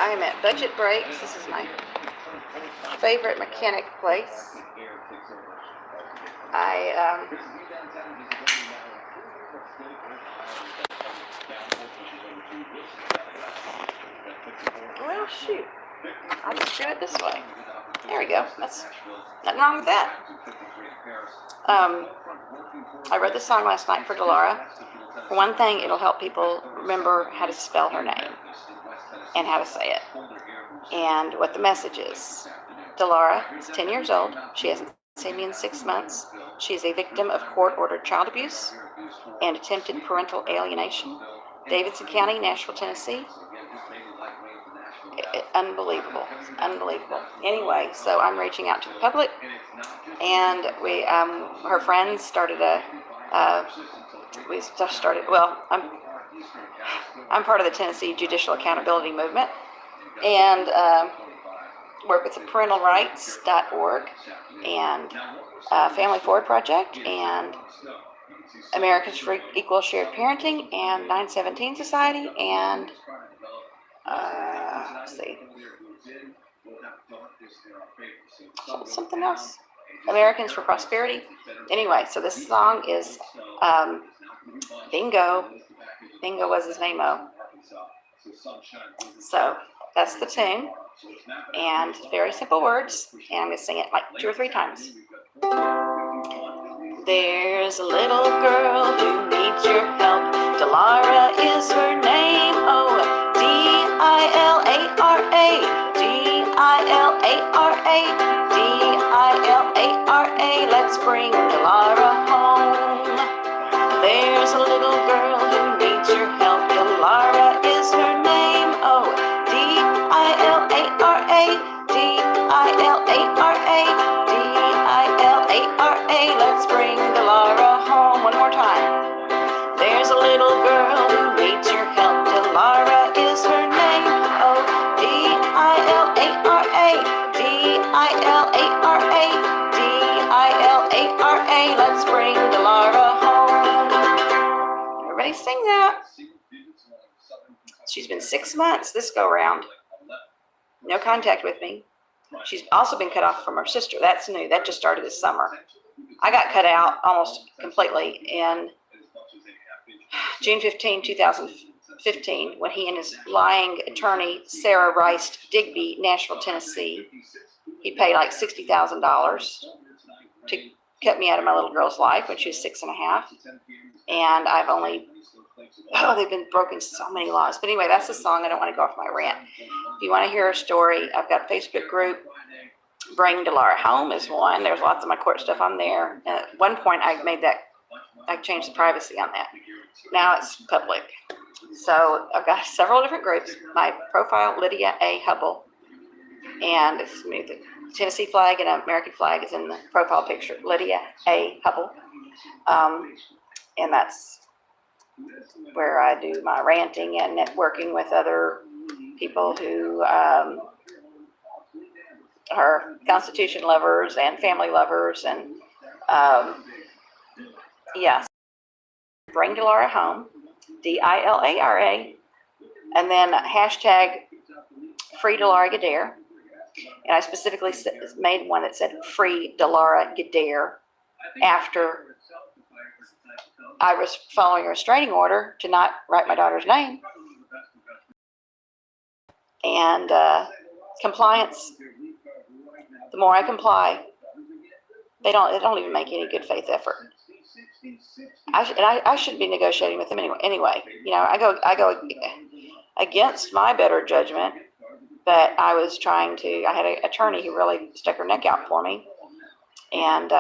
I'm at Budget Breaks. This is my favorite mechanic place. Well, shoot. I'll just do it this way. There we go. That's nothing wrong with that. I wrote this song last night for Dilara. For one thing, it'll help people remember how to spell her name and how to say it and what the message is. Dilara is 10 years old. She hasn't seen me in 6 months. She is a victim of court-ordered child abuse and attempted parental alienation. Davidson County, Nashville, Tennessee. Unbelievable. Unbelievable. Anyway, so I'm reaching out to the public, and her friends started I'm part of the Tennessee Judicial Accountability Movement, and work with the parentalrights.org and Family Forward Project and Americans for Equal Shared Parenting and 917 Society and let's see, something else, Americans for Prosperity. Anyway, so this song is Bingo. Bingo was his name-o. So that's the tune, and very simple words, and I'm going to sing it like 2 or 3 times. There's a little girl who needs your help. Dilara is her name. Oh, Dilara, Dilara, Dilara. Let's bring Dilara home. There's a little girl who needs your help. Dilara is her name. Oh, Dilara, Dilara, Dilara. Let's bring Dilara home. One more time. There's a little girl who needs your help. Dilara is her name. Oh, Dilara, Dilara, Dilara. Let's bring Dilara home. Everybody sing that. She's been 6 months this go round. No contact with me. She's also been cut off from her sister. That's new. That just started this summer. I got cut out almost completely in June 15, 2015, when he and his lying attorney, Sarah Rice Digby, Nashville, Tennessee, he paid like $60,000 to cut me out of my little girl's life when she was 6.5. And I've only, they've been broken so many laws. But anyway, that's the song. I don't want to go off my rant. If you want to hear a story, I've got a Facebook group. Bring Dilara Home is one. There's lots of my court stuff on there. And at one point, I changed the privacy on that. Now it's public. So I've got several different groups. My profile, Lydia A. Hubbell, and it's the Tennessee flag and an American flag is in the profile picture. Lydia A. Hubbell. And that's where I do my ranting and networking with other people who are Constitution lovers and family lovers, and yes, bring Dilara home, Dilara, and then hashtag free Dilara Gider. And I specifically made one that said free Dilara Gider after I was following a restraining order to not write my daughter's name. And compliance, the more I comply, they don't even make any good faith effort. I shouldn't be negotiating with them anyway. You know, I go against my better judgment, but I had an attorney who really stuck her neck out for me, and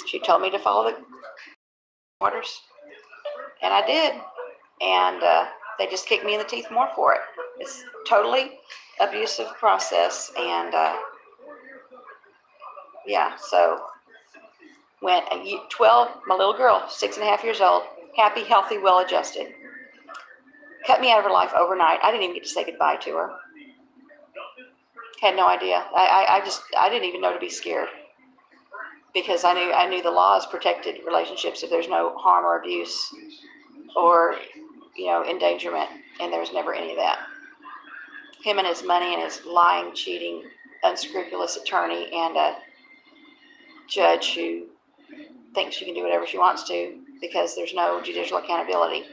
she told me to follow the orders, and I did, and they just kicked me in the teeth more for it. It's totally abusive process, and yeah, so when 12, my little girl, 6.5 years old, happy, healthy, well-adjusted, cut me out of her life overnight. I didn't even get to say goodbye to her. Had no idea. I didn't even know to be scared, because I knew the laws protected relationships if there's no harm or abuse or endangerment, and there was never any of that. him and his money and his lying, cheating, unscrupulous attorney and a judge who thinks she can do whatever she wants to because there's no judicial accountability.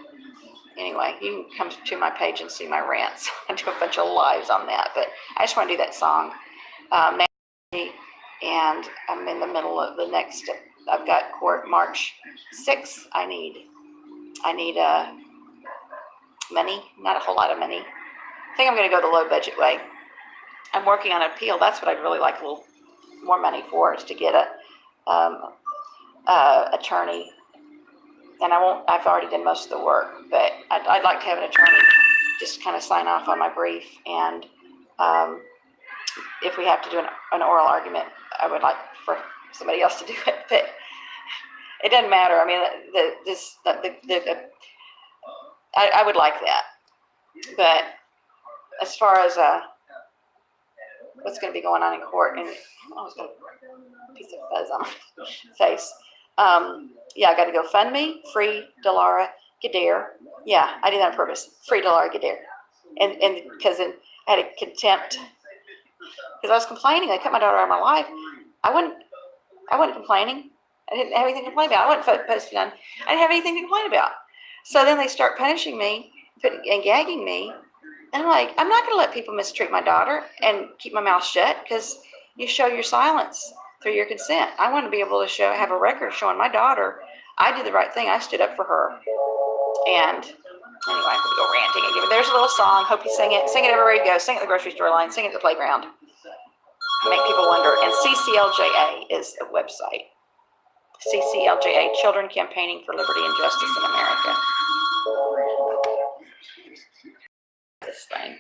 Anyway, you can come to my page and see my rants. I do a bunch of lives on that, but I just want to do that song. And I'm in the middle of the next, I've got court March 6th. I need money, not a whole lot of money. I think I'm going to go the low budget way. I'm working on an appeal. That's what I'd really like a little more money for, is to get a attorney. And I've already done most of the work, but I'd like to have an attorney just kind of sign off on my brief. And if we have to do an oral argument, I would like for somebody else to do it, but it doesn't matter. I mean, I would like that. But as far as what's going to be going on in court, and I was going to piece of fuzz on my face. Yeah, I got to go fund me, free Dilara Gider. Yeah, I did that on purpose. Free Dilara Gider. And because I had a contempt, because I was complaining. They cut my daughter out of my life. I wasn't complaining. I didn't have anything to complain about. I wasn't posting on. I didn't have anything to complain about. So then they start punishing me and gagging me. And I'm like, I'm not going to let people mistreat my daughter and keep my mouth shut, because you show your silence through your consent. I want to be able to have a record showing my daughter I did the right thing. I stood up for her. And anyway, I'm going to go ranting again. There's a little song. Hope you sing it. Sing it everywhere you go. Sing it at the grocery store line. Sing it at the playground. Make people wonder. And CCLJA is the website. CCLJA, Children Campaigning for Liberty and Justice in America. This thing.